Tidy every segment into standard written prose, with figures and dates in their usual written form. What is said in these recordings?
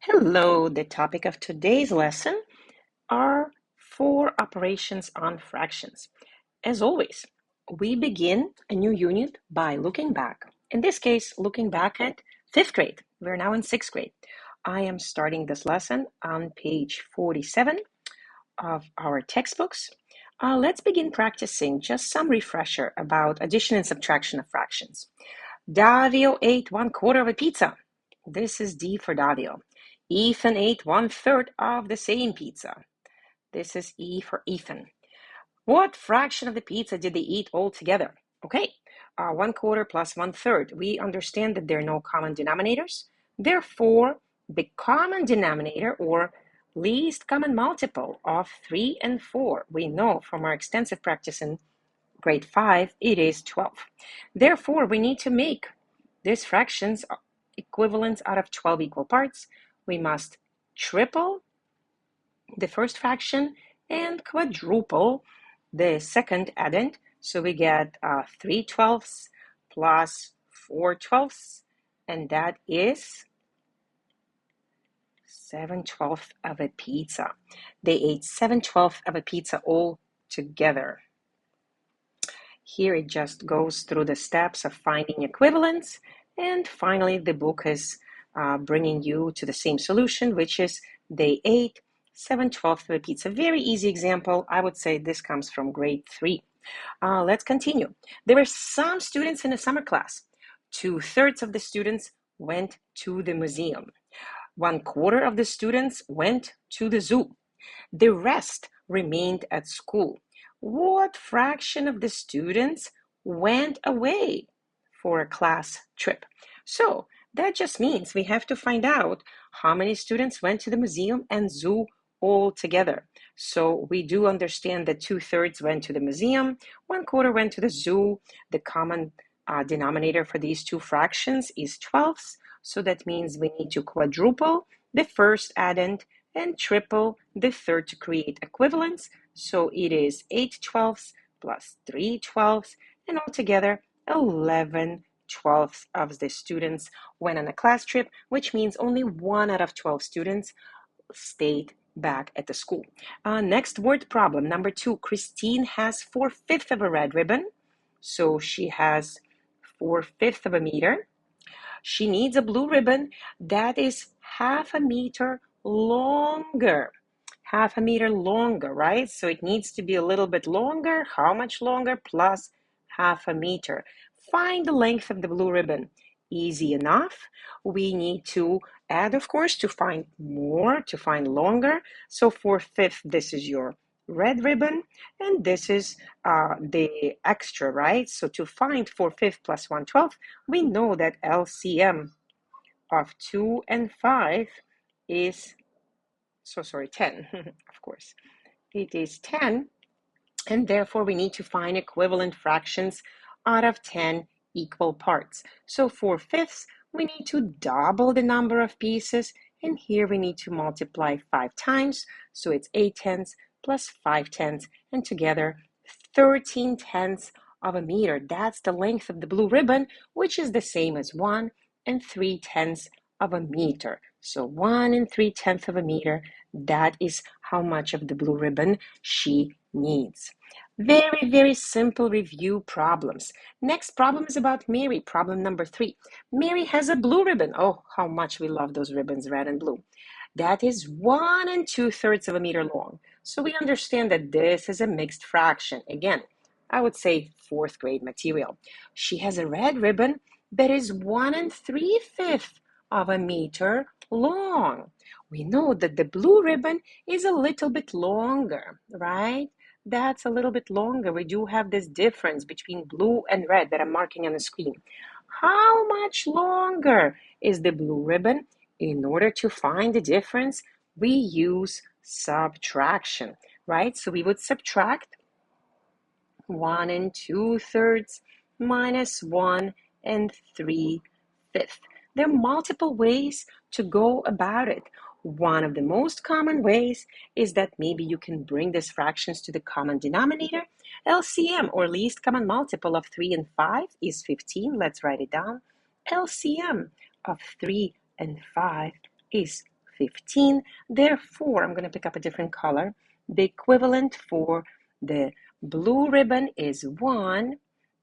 Hello, the topic of today's lesson are 4 operations on fractions. As always, we begin a new unit by looking back. In this case, looking back at 5th grade. We're now in 6th grade. I am starting this lesson on page 47 of our textbooks. Let's begin practicing just some refresher about addition and subtraction of fractions. Davio ate 1/4 of a pizza. This is D for Davio. Ethan ate 1/3 of the same pizza. This is E for Ethan. What fraction of the pizza did they eat all together? Okay, 1/4 plus 1/3. We understand that there are no common denominators. Therefore, the common denominator or least common multiple of 3 and 4, we know from our extensive practice in grade 5, it is 12. Therefore, we need to make these fractions equivalents out of 12 equal parts. We must triple the first fraction and quadruple the second addend. So we get 3/12 plus 4/12, and that is 7/12 of a pizza. They ate 7/12 of a pizza all together. Here it just goes through the steps of finding equivalents, and finally the book is bringing you to the same solution, which is they ate 7/12 of a pizza. Very easy example. I would say this comes from grade 3. Let's continue. There were some students in a summer class. 2/3 of the students went to the museum. 1/4 of the students went to the zoo. The rest remained at school. What fraction of the students went away for a class trip? So that just means we have to find out how many students went to the museum and zoo all together. So we do understand that 2/3 went to the museum, 1/4 went to the zoo. The common denominator for these two fractions is 12ths. So that means we need to quadruple the first addend and triple the third to create equivalence. So it is 8/12 plus 3/12, and altogether 11/12 of the students went on a class trip, which means only 1 out of 12 students stayed back at the school. Next word problem, number 2. Christine has 4/5 of a red ribbon. So she has 4/5 of a meter. She needs a blue ribbon that is 1/2 meter longer. 1/2 meter longer, right? So it needs to be a little bit longer. How much longer? Plus 1/2 meter. Find the length of the blue ribbon. Easy enough. We need to add, of course, to find more, to find longer. So 4/5, this is your red ribbon, and this is the extra, right? So to find 4/5 plus 1/12, we know that LCM of 2 and 5 is, 10, of course. It is 10, and therefore we need to find equivalent fractions out of 10 equal parts. So 4/5, we need to double the number of pieces, and here we need to multiply 5 times. So it's 8/10 plus 5/10, and together 13/10 of a meter. That's the length of the blue ribbon, which is the same as 1 3/10 of a meter. So 1 3/10 of a meter, that is how much of the blue ribbon she needs. Very, very simple review problems. Next problem is about Mary, problem number 3. Mary has a blue ribbon. Oh, how much we love those ribbons, red and blue. That is 1 2/3 of a meter long. So we understand that this is a mixed fraction. Again, I would say 4th grade material. She has a red ribbon that is 1 3/5 of a meter long. We know that the blue ribbon is a little bit longer, right? That's a little bit longer. We do have this difference between blue and red that I'm marking on the screen. How much longer is the blue ribbon? In order to find the difference, we use subtraction, right? So we would subtract 1 2/3 minus 1 3/5. There are multiple ways to go about it. One of the most common ways is that maybe you can bring these fractions to the common denominator. LCM, or least common multiple, of 3 and 5 is 15. Let's write it down. LCM of 3 and 5 is 15. Therefore, I'm going to pick up a different color. The equivalent for the blue ribbon is 1,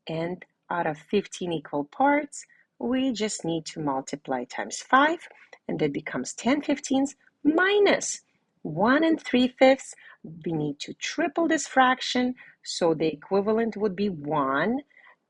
and out of 15 equal parts, we just need to multiply times 5, and that becomes 10 15ths minus 1 and 3/5. We need to triple this fraction, so the equivalent would be 1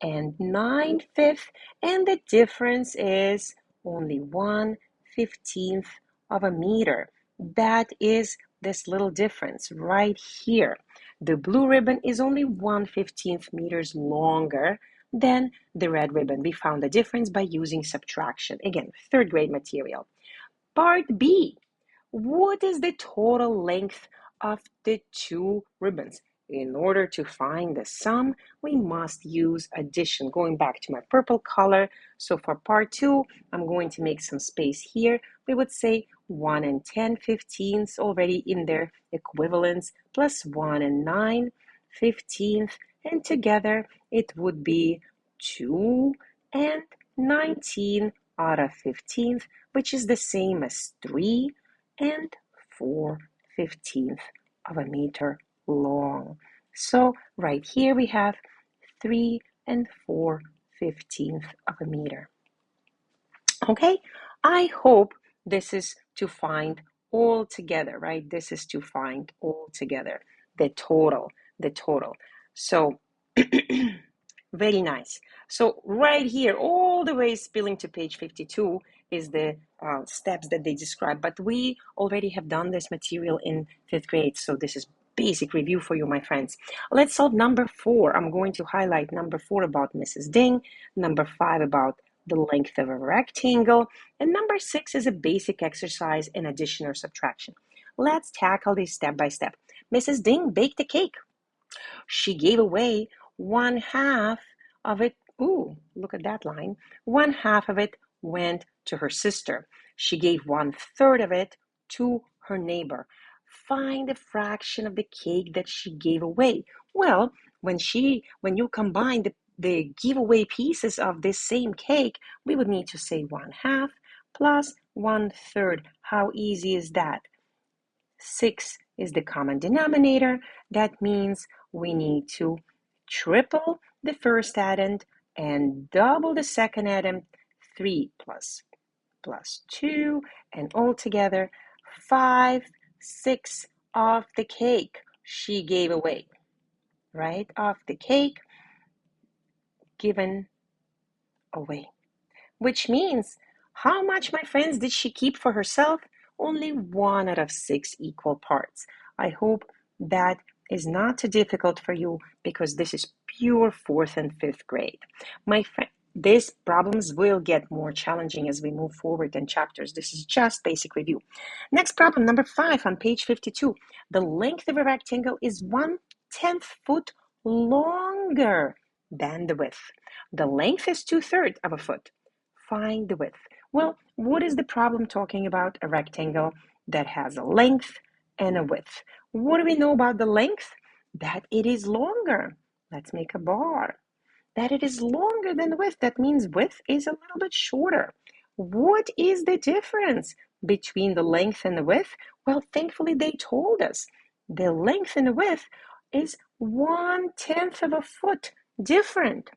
and 9/5, and the difference is only 1/15 of a meter. That is this little difference right here. The blue ribbon is only 1/15 meters longer than the red ribbon. We found the difference by using subtraction. Again, third grade material. Part B. What is the total length of the two ribbons? In order to find the sum, we must use addition. Going back to my purple color, so for part 2, I'm going to make some space here. We would say 1 and 10 15ths already in their equivalents, plus 1 and 9 15th, and together it would be 2 and 19 out of 15th, which is the same as 3 and 4/15 of a meter long. So right here we have 3 and 4/15 of a meter. Okay, I hope this is to find all together, right? This is to find all together the total. So very nice. So right here, all the way spilling to page 52 is the steps that they describe, but we already have done this material in 5th grade, so this is basic review for you, my friends. Let's solve number 4. I'm going to highlight number 4 about Mrs. Ding, number 5 about the length of a rectangle, and number 6 is a basic exercise in addition or subtraction. Let's tackle these step by step. Mrs. Ding baked a cake. She gave away 1/2 of it. Ooh, look at that line. 1/2 of it went to her sister. She gave 1/3 of it to her neighbor. Find the fraction of the cake that she gave away. Well, when you combine the giveaway pieces of this same cake, we would need to say 1/2 plus 1/3. How easy is that? 6 is the common denominator. That means we need to triple the first addend and double the second addend. 3 plus 2, and altogether 5/6 of the cake she gave away, right? Of the cake given away. Which means, how much, my friends, did she keep for herself? Only 1 out of 6 equal parts. I hope that is not too difficult for you, because this is pure 4th and 5th grade. My friend, these problems will get more challenging as we move forward in chapters. This is just basic review. Next problem, number 5 on page 52. The length of a rectangle is 1/10 foot longer than the width. The length is 2/3 of a foot. Find the width. Well, what is the problem talking about? A rectangle that has a length and a width. What do we know about the length? That it is longer. Let's make a bar. That it is longer than the width. That means width is a little bit shorter. What is the difference between the length and the width? Well, thankfully they told us. The length and the width is 1/10 of a foot different.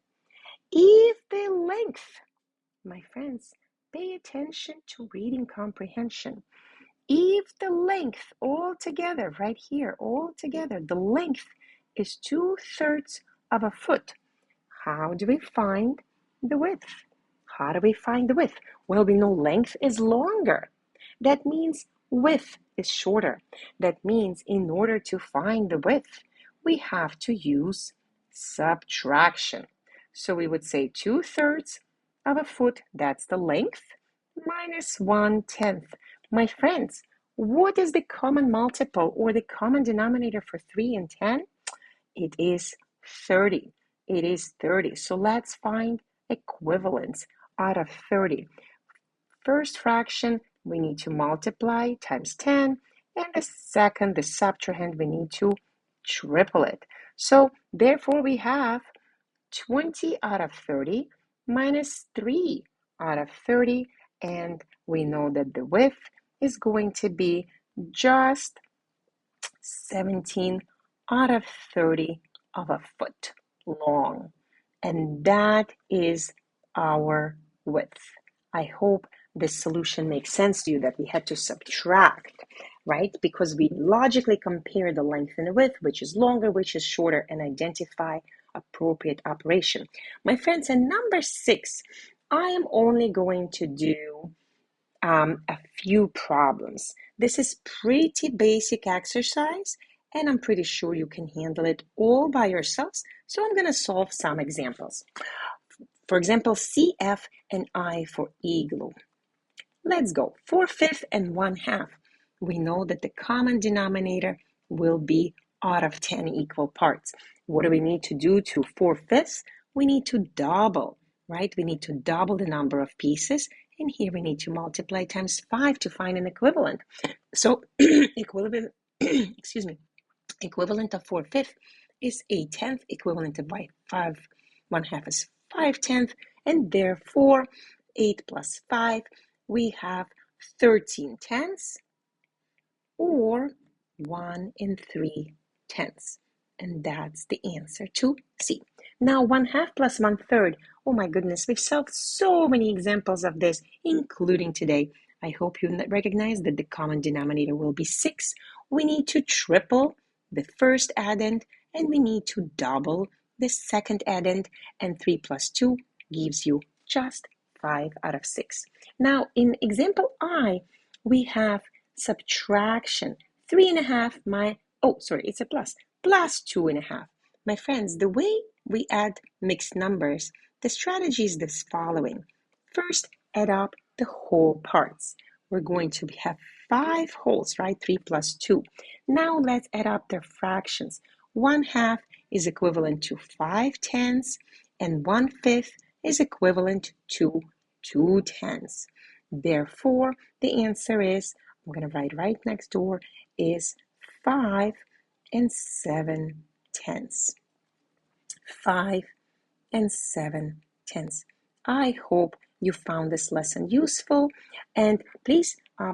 If the length, my friends, pay attention to reading comprehension. If the length altogether, right here, altogether, the length is 2/3 of a foot, how do we find the width? How do we find the width? Well, we know length is longer. That means width is shorter. That means in order to find the width, we have to use subtraction. So we would say 2/3 of a foot, that's the length, minus 1/10. My friends, what is the common multiple or the common denominator for 3 and 10? It is 30. It is 30. So let's find equivalence out of 30. First fraction, we need to multiply times 10, and the second, the subtrahend, we need to triple it. So therefore we have 20 out of 30 minus 3 out of 30, and we know that the width is going to be just 17 out of 30 of a foot long. And that is our width. I hope this solution makes sense to you, that we had to subtract, right? Because we logically compare the length and the width, which is longer, which is shorter, and identify appropriate operation. My friends, in number 6, I am only going to do a few problems. This is pretty basic exercise, and I'm pretty sure you can handle it all by yourselves. So I'm going to solve some examples. For example, CF and I for igloo. Let's go. 4/5 and 1/2. We know that the common denominator will be out of 10 equal parts. What do we need to do to 4/5? We need to double, right? We need to double the number of pieces. And here we need to multiply times 5 to find an equivalent. So equivalent, excuse me, equivalent of 4/5 is 1/10. Equivalent of 1/2 is 5/10. And therefore, 8 plus 5, we have 13/10 or 1 3/10. And that's the answer to C. Now, 1/2 plus 1/3. Oh my goodness, we've solved so many examples of this, including today. I hope you recognize that the common denominator will be 6. We need to triple the first addend, and we need to double the second addend, and 3 plus 2 gives you just 5 out of 6. Now, in example I, we have subtraction. 3.5 it's a plus 2.5. My friends, the way we add mixed numbers, the strategy is this following. First, add up the whole parts. We're going to have 5 wholes, right? 3 plus 2. Now let's add up their fractions. 1/2 is equivalent to 5/10, and 1/5 is equivalent to 2/10. Therefore, the answer is, I'm going to write right next door, is 5 7/10. 5 7/10. I hope you found this lesson useful, and please pay